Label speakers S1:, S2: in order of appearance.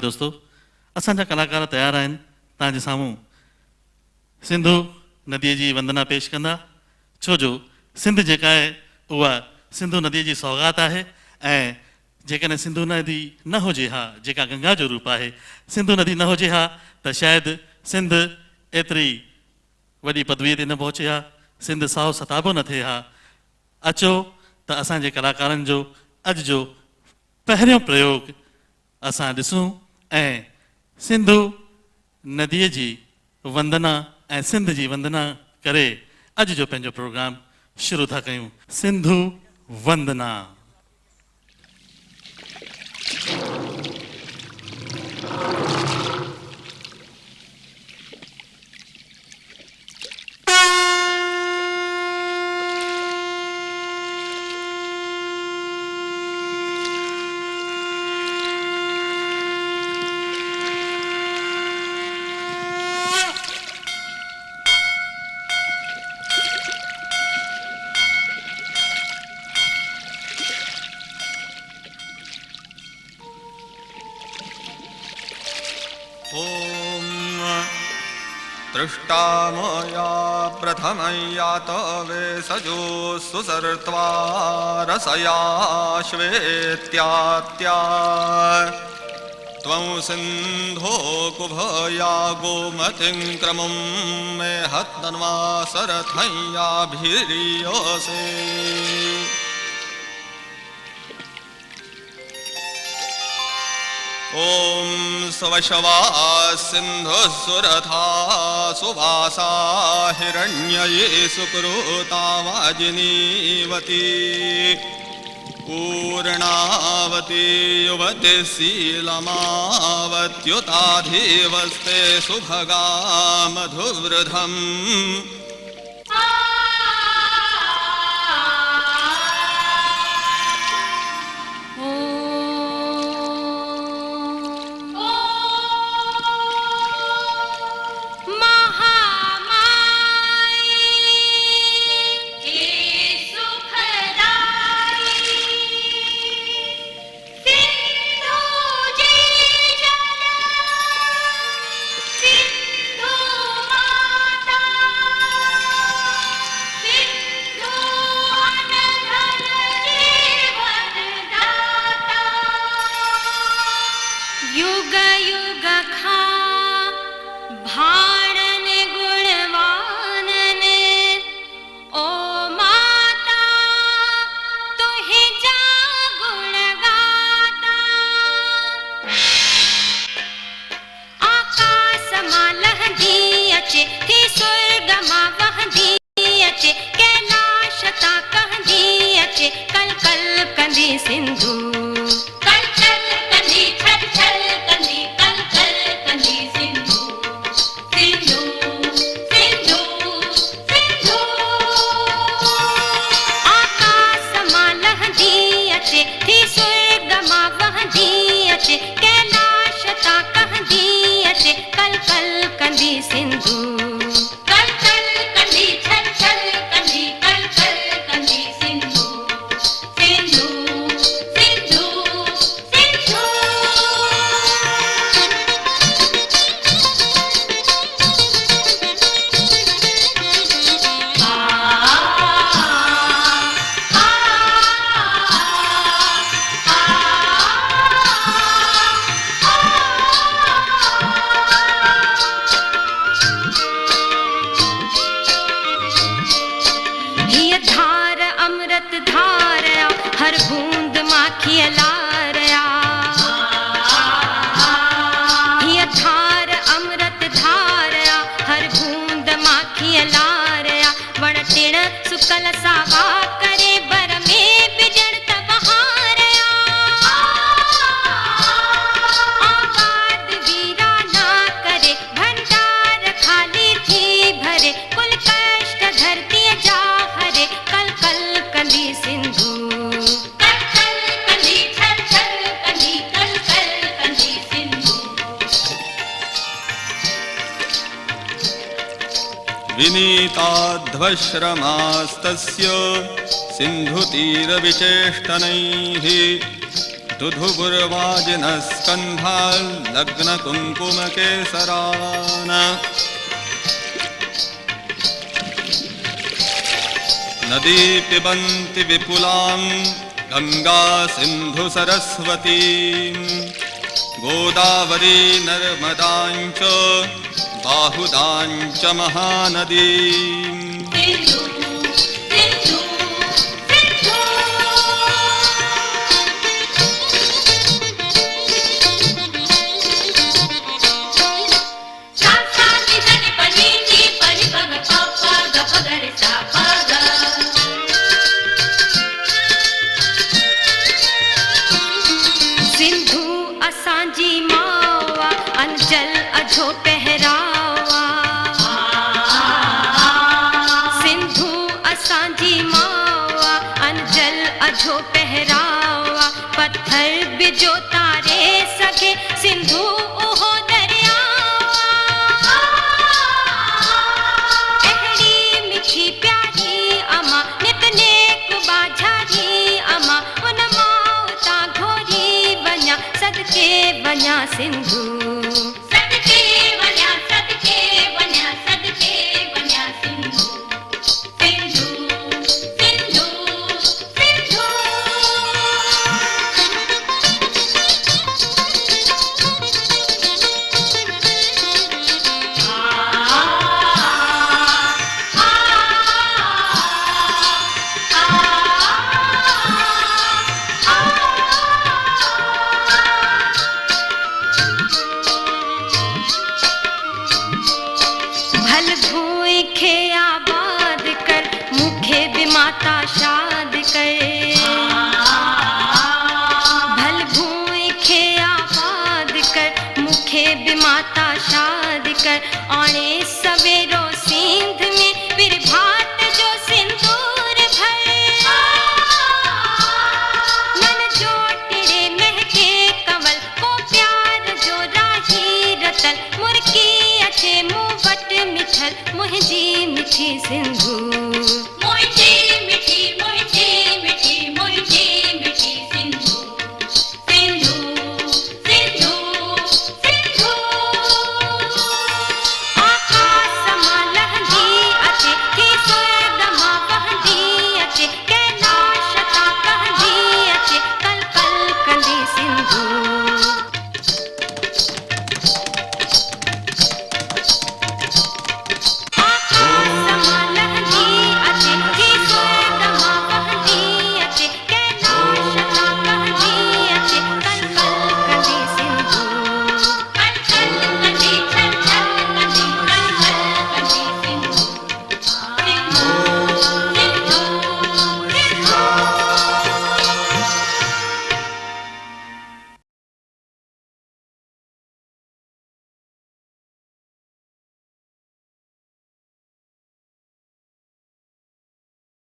S1: दोस्तों, असांजा कलाकार तैयार आहिनि तव्हांजे साम्हूं सिंधु नदीअ जी वंदना पेश कंदा। छो जो सिंध जेका आहे उहा सिंधु नदीअ जी सौगात आहे ऐं जेकॾहिं सिंधु नदी न हुजे हा, जेका गंगा जो रूप आहे, सिंधु नदी न हुजे हा त शायदि सिंध एतिरी वॾी पदवीअ ते न पहुचे हा, सिंध साओ सताबो न थिए हा। अचो त असांजे कलाकारनि जो अॼु जो पहिरियों प्रयोग असां ॾिसूं ऐं सिंधु नदीअ जी वंदना ऐं सिंध जी वंदना करे अॼु जो पंहिंजो प्रोग्राम शुरू था कयूं। सिंधु वंदना।
S2: दृष्टा मया प्रथमयात वेसजो सुसर्त्वा रसया श्वेत्यात्या त्वं सिन्धो कुभया गोमतिं क्रमं मे हत्तन्वा सरथय्याभिरीयसे ॐ स्वशवा सिन्धुसुरथा सुवासा हिरण्यये सुकृता वाजिनीवती पूर्णावती युवती शीलमावत्युताधिवस्ते सुभगा मधुवृधम् विनीताध्वश्रमास्तस्य सिन्धुतीरविचेष्टनैः दुधुबुर्वाजिनः स्कन्धा लग्नकुङ्कुमकेसरान् नदी पिबन्ति विपुलां गंगा सिंधु सरस्वती गोदावरी नर्मदाञ्च बाहुदाञ्च महानदी
S3: अंचल अझो पहरावा सिंधु असांजी मावा अंचल अझो पहरावा पत्थर बिजो तारे सके सिंधु ओहो दरियावा अहड़ी मिठी प्यारी अमा नितनेक बाझारी अमा उन माता घोरी बन्या सदके बन्या सिंधु माता शाद कर भल भूमि खे आबाद कर मुखे बिमाता शाद कर औणे सवेरो सिंध में बिरभात जो सिंदूर भर मन जो टिड़े महके कंवल को प्यार जो राही रतन मुर्की अचे मुंह वट मिठल मुंहिंजी मिठी सिंधु